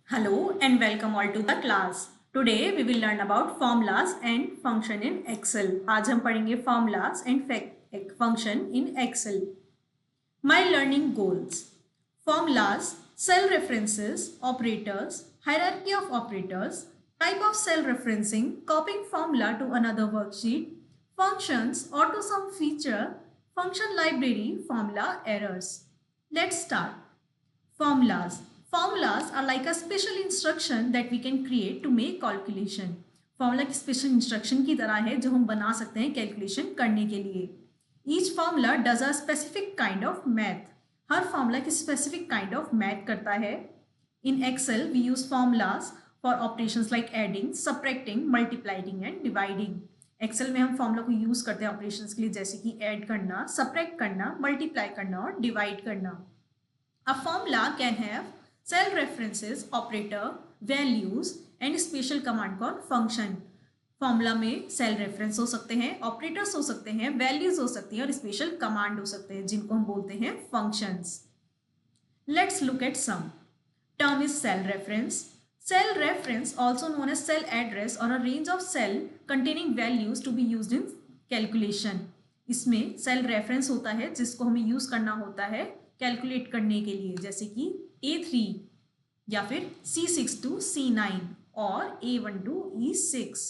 Hello and welcome all to the class. Today we will learn about formulas and function in Excel. आज हम पढ़ेंगे formulas and function in Excel. My learning goals: formulas, cell references, operators, hierarchy of operators, type of cell referencing, copying formula to another worksheet, functions, auto sum feature, function library, formula errors. Let's start. Formulas. Formulas are like a special instruction that we can create to make calculation. Formula की special instruction की तरह है जो हम बना सकते हैं calculation करने के लिए. Each formula does a specific kind of math. हर फॉर्मूला की स्पेसिफिक काइंड ऑफ मैथ करता है. In Excel we use formulas for operations like adding, subtracting, multiplying and dividing. Excel में हम फॉर्मूला को यूज करते हैं ऑपरेशंस के लिए, जैसे कि ऐड करना, सब्ट्रैक्ट करना, मल्टीप्लाई करना और डिवाइड करना. A formula can have cell references, operator, values and special command called function. Formula में सेल रेफरेंस हो सकते हैं, ऑपरेटर्स हो सकते हैं, वैल्यूज हो सकती हैं और स्पेशल कमांड हो सकते हैं जिनको हम बोलते हैं functions. Let's look at some. Term is cell reference. Cell reference, also known as cell address or a range of cell containing values to be used in calculation. इसमें सेल रेफरेंस होता है जिसको हमें यूज करना होता है calculate करने के लिए, जैसे कि A3 या फिर C6 to C9 और A1 to E6.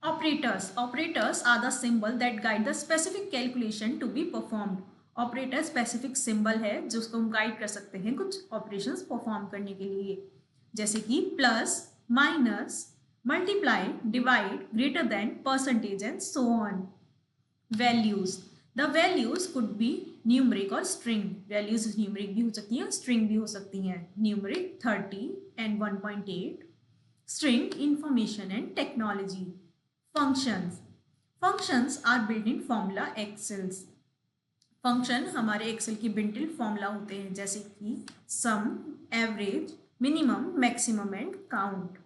Operators are the symbol that guide the specific calculation to be performed. Operator specific symbol है जिसको हम गाइड कर सकते हैं कुछ ऑपरेशंस परफॉर्म करने के लिए, जैसे कि plus, minus, multiply, divide, greater than, percentage and so on. Values. The values could be numeric or string. Values numeric भी हो सकती हैं, स्ट्रिंग भी हो सकती हैं. Numeric 30 and 1.8, string information and technology. Functions are built in formula excels. Function हमारे excel की बिल्ट इन फॉर्मूला होते हैं, जैसे कि sum, average, minimum, maximum and count.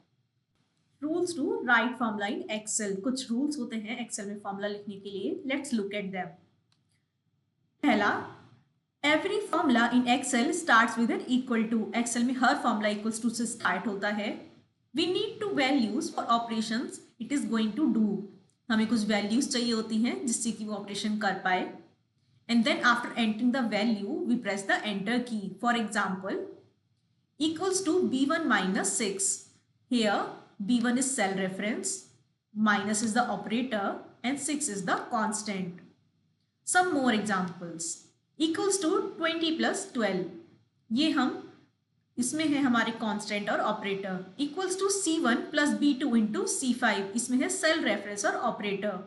Rules to write formula in Excel. कुछ रूल्स होते हैं एक्सेल में फॉर्मूला लिखने के लिए. Let's look at them. पहला, every formula in excel starts with an equal to. Excel में हर फॉर्मूला इक्वल्स टू से स्टार्ट होता है. We need to values for operations it is going to do. हमें कुछ वैल्यूज चाहिए होती हैं जिससे कि वो ऑपरेशन कर पाए. And then after entering the value we press the enter key. For example, equals to b1 minus 6. Here b1 is cell reference, minus is the operator and 6 is the constant. Some more examples. Equals to 20 plus 12. ये हम इसमें है हमारे constant और operator. Equals to c1 plus b2 into c5. इसमें है cell reference और operator.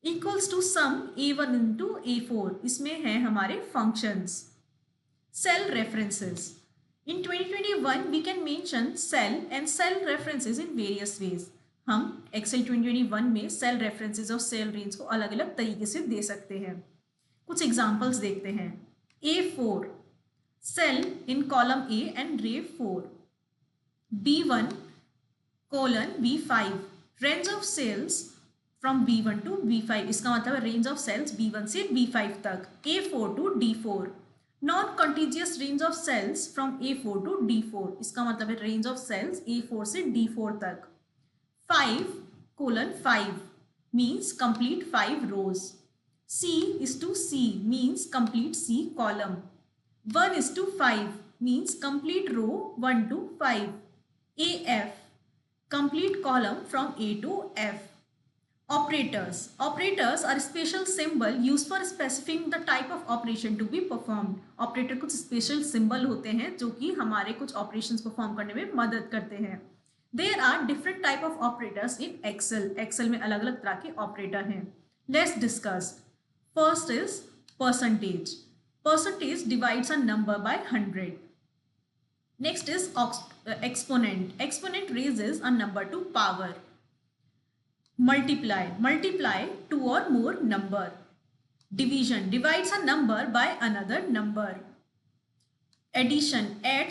Equals to sum a1 into a4. इसमें है हमारे functions. Cell references. In 2021, we can mention cell and cell references in various ways. हम Excel 2021 में cell references और cell range को अलग अलग तरीके से दे सकते हैं. कुछ examples देखते हैं. A4, cell in column A and ray 4. B1 colon B5, range of cells from B1 to B5. इसका मतलब है range of cells B1 से B5 तक. A4 to D4. Non contiguous range of cells from A4 to D4. इसका मतलब है range of sales A4 से D4 तक. 5:5 means complete 5 rows. C:C means complete C column. 1:5 means complete row 1 to 5. AF complete column from A to F. Operators are special symbol used for specifying the type of operation to be performed. Operator कुछ special symbol होते हैं जो कि हमारे कुछ operations perform करने में मदद करते हैं. There are different type of operators in Excel. Excel में अलग अलग तरह के operator हैं. Let's discuss. First is percentage. Percentage divides a number by 100. Next is exponent. Exponent raises a number to power. Multiply 2 or more number. Division divides a number by another number. Addition adds